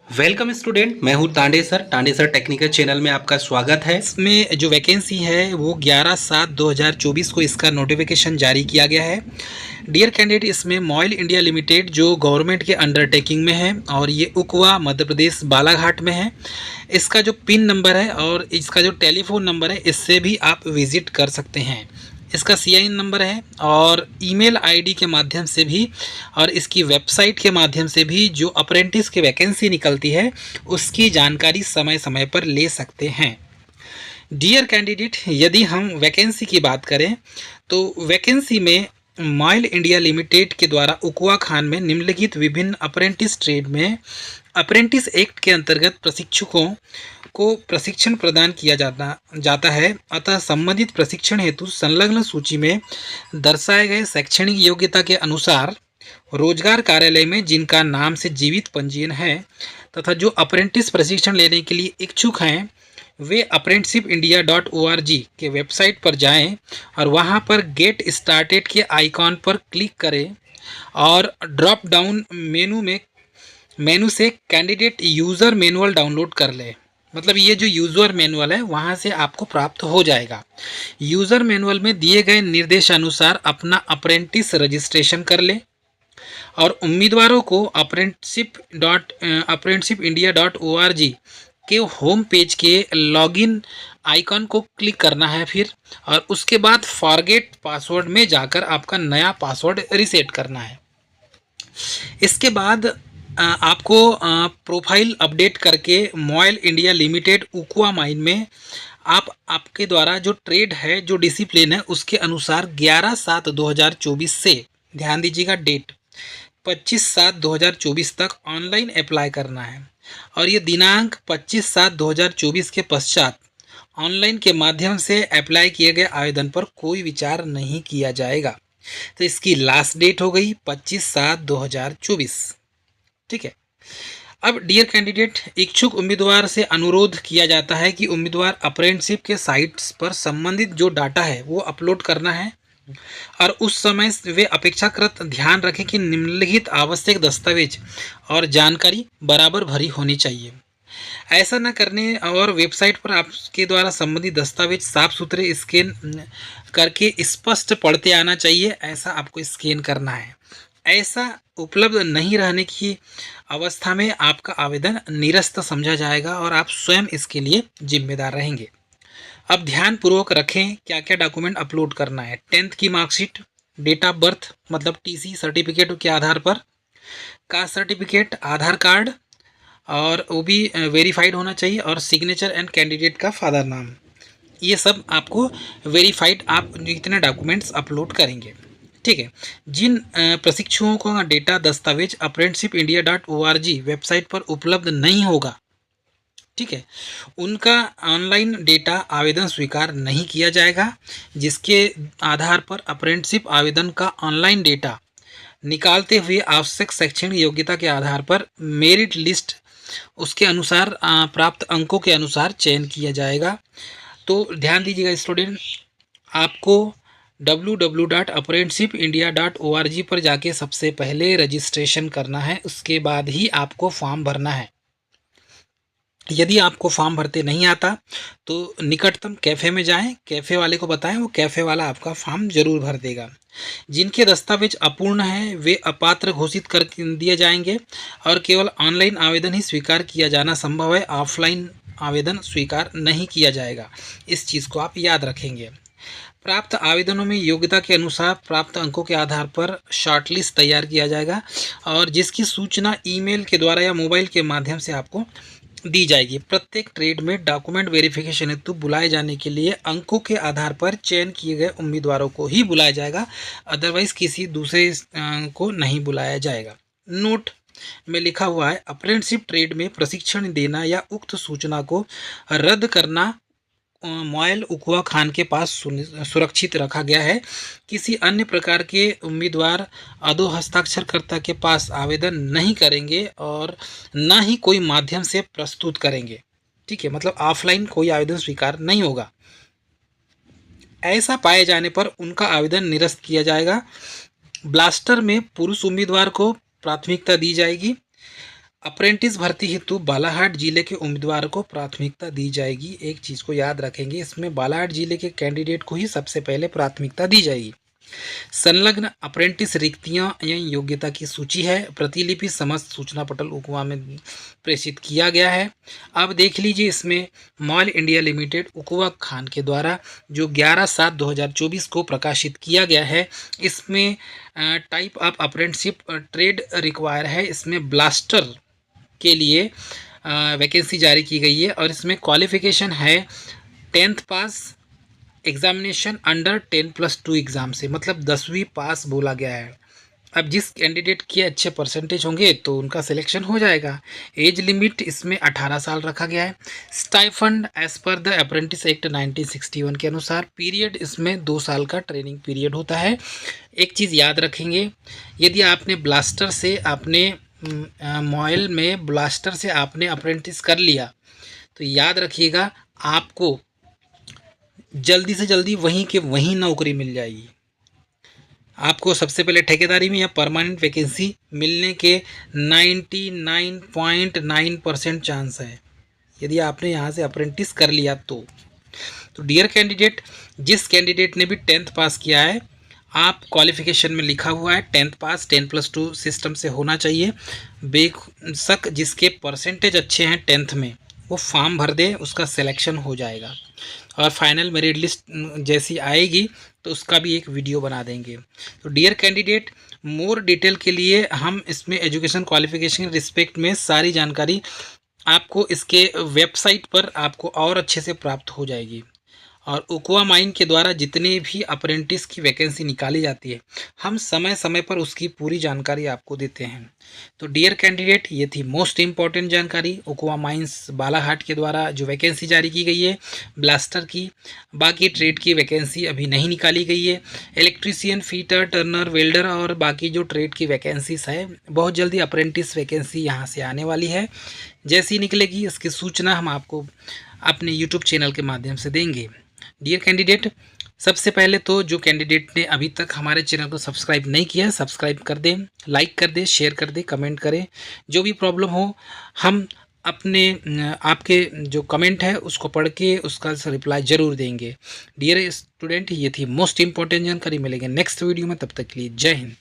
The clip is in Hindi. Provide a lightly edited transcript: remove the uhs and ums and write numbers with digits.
वेलकम स्टूडेंट, मैं हूं तांडे सर टेक्निकल चैनल में आपका स्वागत है। इसमें जो वैकेंसी है वो 11/7/2024 को इसका नोटिफिकेशन जारी किया गया है। डियर कैंडिडेट, इसमें मॉइल इंडिया लिमिटेड जो गवर्नमेंट के अंडरटेकिंग में है और ये उकवा मध्य प्रदेश बालाघाट में है। इसका जो पिन नंबर है और इसका जो टेलीफोन नंबर है, इससे भी आप विजिट कर सकते हैं। इसका CIN नंबर है और ईमेल आईडी के माध्यम से भी और इसकी वेबसाइट के माध्यम से भी जो अप्रेंटिस की वैकेंसी निकलती है उसकी जानकारी समय समय पर ले सकते हैं। डियर कैंडिडेट, यदि हम वैकेंसी की बात करें तो वैकेंसी में मॉइल इंडिया लिमिटेड के द्वारा उकवा खान में निम्नलिखित विभिन्न अप्रेंटिस ट्रेड में अप्रेंटिस एक्ट के अंतर्गत प्रशिक्षुकों को प्रशिक्षण प्रदान किया जाता है। अतः संबंधित प्रशिक्षण हेतु संलग्न सूची में दर्शाए गए शैक्षणिक योग्यता के अनुसार रोजगार कार्यालय में जिनका नाम से जीवित पंजीयन है तथा जो अप्रेंटिस प्रशिक्षण लेने के लिए इच्छुक हैं वे apprenticeshipindia.org के वेबसाइट पर जाएं और वहां पर गेट स्टार्टेड के आइकॉन पर क्लिक करें और ड्रॉप डाउन मेनू से कैंडिडेट यूज़र मैनुअल डाउनलोड कर लें। मतलब ये जो यूज़र मैनुअल है वहाँ से आपको प्राप्त हो जाएगा। यूज़र मैनुअल में दिए गए निर्देशानुसार अपना अप्रेंटिस रजिस्ट्रेशन कर लें और उम्मीदवारों को apprenticeshipindia.org के होम पेज के लॉगिन आइकॉन को क्लिक करना है फिर, और उसके बाद फॉरगेट पासवर्ड में जाकर आपका नया पासवर्ड रीसेट करना है। इसके बाद आपको प्रोफाइल अपडेट करके मॉइल इंडिया लिमिटेड उकवा माइन में आपके द्वारा जो ट्रेड है, जो डिसिप्लिन है, उसके अनुसार 11/7/2024 से, ध्यान दीजिएगा डेट, 25/7/2024 तक ऑनलाइन अप्लाई करना है और ये दिनांक 25/7/2024 के पश्चात ऑनलाइन के माध्यम से अप्लाई किए गए आवेदन पर कोई विचार नहीं किया जाएगा। तो इसकी लास्ट डेट हो गई 25/7/2024। ठीक है। अब डियर कैंडिडेट, इच्छुक उम्मीदवार से अनुरोध किया जाता है कि उम्मीदवार अप्रेंटिसशिप के साइट्स पर संबंधित जो डाटा है वो अपलोड करना है और उस समय वे अपेक्षाकृत ध्यान रखें कि निम्नलिखित आवश्यक दस्तावेज और जानकारी बराबर भरी होनी चाहिए। ऐसा न करने और वेबसाइट पर आपके द्वारा संबंधित दस्तावेज साफ सुथरे स्कैन करके स्पष्ट पढ़ते आना चाहिए, ऐसा आपको स्कैन करना है। ऐसा उपलब्ध नहीं रहने की अवस्था में आपका आवेदन निरस्त समझा जाएगा और आप स्वयं इसके लिए जिम्मेदार रहेंगे। अब ध्यान पूर्वक रखें क्या क्या डॉक्यूमेंट अपलोड करना है। 10th की मार्कशीट, डेट ऑफ बर्थ मतलब TC सर्टिफिकेट के आधार पर, कास्ट सर्टिफिकेट, आधार कार्ड और वो भी वेरीफाइड होना चाहिए, और सिग्नेचर एंड कैंडिडेट का फादर नाम। ये सब आपको वेरीफाइड आप जितने डॉक्यूमेंट्स अपलोड करेंगे। ठीक है। जिन प्रशिक्षुओं का डेटा दस्तावेज apprenticeshipindia.org वेबसाइट पर उपलब्ध नहीं होगा, ठीक है, उनका ऑनलाइन डेटा आवेदन स्वीकार नहीं किया जाएगा। जिसके आधार पर अप्रेंटिसशिप आवेदन का ऑनलाइन डेटा निकालते हुए आवश्यक शैक्षणिक योग्यता के आधार पर मेरिट लिस्ट उसके अनुसार प्राप्त अंकों के अनुसार चयन किया जाएगा। तो ध्यान दीजिएगा स्टूडेंट, आपको www.apprenticeshipindia.org पर जाके सबसे पहले रजिस्ट्रेशन करना है, उसके बाद ही आपको फॉर्म भरना है। यदि आपको फॉर्म भरते नहीं आता तो निकटतम कैफ़े में जाएं, कैफ़े वाले को बताएं, वो कैफ़े वाला आपका फॉर्म ज़रूर भर देगा। जिनके दस्तावेज अपूर्ण हैं वे अपात्र घोषित कर दिए जाएंगे और केवल ऑनलाइन आवेदन ही स्वीकार किया जाना संभव है, ऑफलाइन आवेदन स्वीकार नहीं किया जाएगा। इस चीज़ को आप याद रखेंगे। प्राप्त आवेदनों में योग्यता के अनुसार प्राप्त अंकों के आधार पर शॉर्टलिस्ट तैयार किया जाएगा और जिसकी सूचना ईमेल के द्वारा या मोबाइल के माध्यम से आपको दी जाएगी। प्रत्येक ट्रेड में डॉक्यूमेंट वेरिफिकेशन हेतु बुलाए जाने के लिए अंकों के आधार पर चयन किए गए उम्मीदवारों को ही बुलाया जाएगा, अदरवाइज किसी दूसरे को नहीं बुलाया जाएगा। नोट में लिखा हुआ है, अप्रेंटिसशिप ट्रेड में प्रशिक्षण देना या उक्त सूचना को रद्द करना मॉइल उकवा खान के पास सुरक्षित रखा गया है। किसी अन्य प्रकार के उम्मीदवार अधो हस्ताक्षरकर्ता के पास आवेदन नहीं करेंगे और न ही कोई माध्यम से प्रस्तुत करेंगे। ठीक है, मतलब ऑफलाइन कोई आवेदन स्वीकार नहीं होगा। ऐसा पाए जाने पर उनका आवेदन निरस्त किया जाएगा। ब्लास्टर में पुरुष उम्मीदवार को प्राथमिकता दी जाएगी। अप्रेंटिस भर्ती हेतु बालाघाट जिले के उम्मीदवार को प्राथमिकता दी जाएगी। एक चीज़ को याद रखेंगे, इसमें बालाघाट जिले के कैंडिडेट को ही सबसे पहले प्राथमिकता दी जाएगी। संलग्न अप्रेंटिस रिक्तियां एवं योग्यता की सूची है। प्रतिलिपि समस्त सूचना पटल उकवा में प्रेषित किया गया है। अब देख लीजिए, इसमें मॉल इंडिया लिमिटेड उकवा खान के द्वारा जो 11/7/2024 को प्रकाशित किया गया है, इसमें type of apprenticeship trade require है। इसमें ब्लास्टर के लिए वैकेंसी जारी की गई है और इसमें क्वालिफिकेशन है 10th पास एग्जामिनेशन अंडर 10+2 एग्ज़ाम से, मतलब 10वीं पास बोला गया है। अब जिस कैंडिडेट के अच्छे परसेंटेज होंगे तो उनका सिलेक्शन हो जाएगा। एज लिमिट इसमें 18 साल रखा गया है। Stipend as per the apprentice act 1961 के अनुसार पीरियड इसमें 2 साल का ट्रेनिंग पीरियड होता है। एक चीज़ याद रखेंगे, यदि आपने ब्लास्टर से आपने मॉयल में ब्लास्टर से आपने अप्रेंटिस कर लिया तो याद रखिएगा आपको जल्दी से जल्दी वहीं के वहीं नौकरी मिल जाएगी। आपको सबसे पहले ठेकेदारी में या परमानेंट वैकेंसी मिलने के 99.9% चांस है यदि आपने यहाँ से अप्रेंटिस कर लिया तो डियर कैंडिडेट, जिस कैंडिडेट ने भी 10th पास किया है, आप क्वालिफिकेशन में लिखा हुआ है 10th पास 10+2 सिस्टम से होना चाहिए। बेशक जिसके परसेंटेज अच्छे हैं 10th में वो फॉर्म भर दे, उसका सिलेक्शन हो जाएगा और फाइनल मेरिट लिस्ट जैसी आएगी तो उसका भी एक वीडियो बना देंगे। तो डियर कैंडिडेट, मोर डिटेल के लिए हम इसमें एजुकेशन क्वालिफिकेशन रिस्पेक्ट में सारी जानकारी आपको इसके वेबसाइट पर आपको और अच्छे से प्राप्त हो जाएगी। और उकवा माइन के द्वारा जितने भी अप्रेंटिस की वैकेंसी निकाली जाती है, हम समय समय पर उसकी पूरी जानकारी आपको देते हैं। तो डियर कैंडिडेट, ये थी मोस्ट इम्पॉर्टेंट जानकारी उकवा माइंस बालाघाट के द्वारा जो वैकेंसी जारी की गई है ब्लास्टर की। बाकी ट्रेड की वैकेंसी अभी नहीं निकाली गई है। इलेक्ट्रीशियन, फीटर, टर्नर, वेल्डर और बाकी जो ट्रेड की वैकेंसीज है, बहुत जल्दी अप्रेंटिस वैकेंसी यहाँ से आने वाली है। जैसी निकलेगी इसकी सूचना हम आपको अपने यूट्यूब चैनल के माध्यम से देंगे। डियर कैंडिडेट, सबसे पहले तो जो कैंडिडेट ने अभी तक हमारे चैनल को सब्सक्राइब नहीं किया, सब्सक्राइब कर दें, लाइक कर दें, शेयर कर दें, कमेंट करें। जो भी प्रॉब्लम हो हम अपने आपके जो कमेंट है उसको पढ़ के उसका रिप्लाई ज़रूर देंगे। डियर स्टूडेंट, ये थी मोस्ट इंपॉर्टेंट जानकारी। मिलेंगे नेक्स्ट वीडियो में, तब तक के लिए जय हिंद।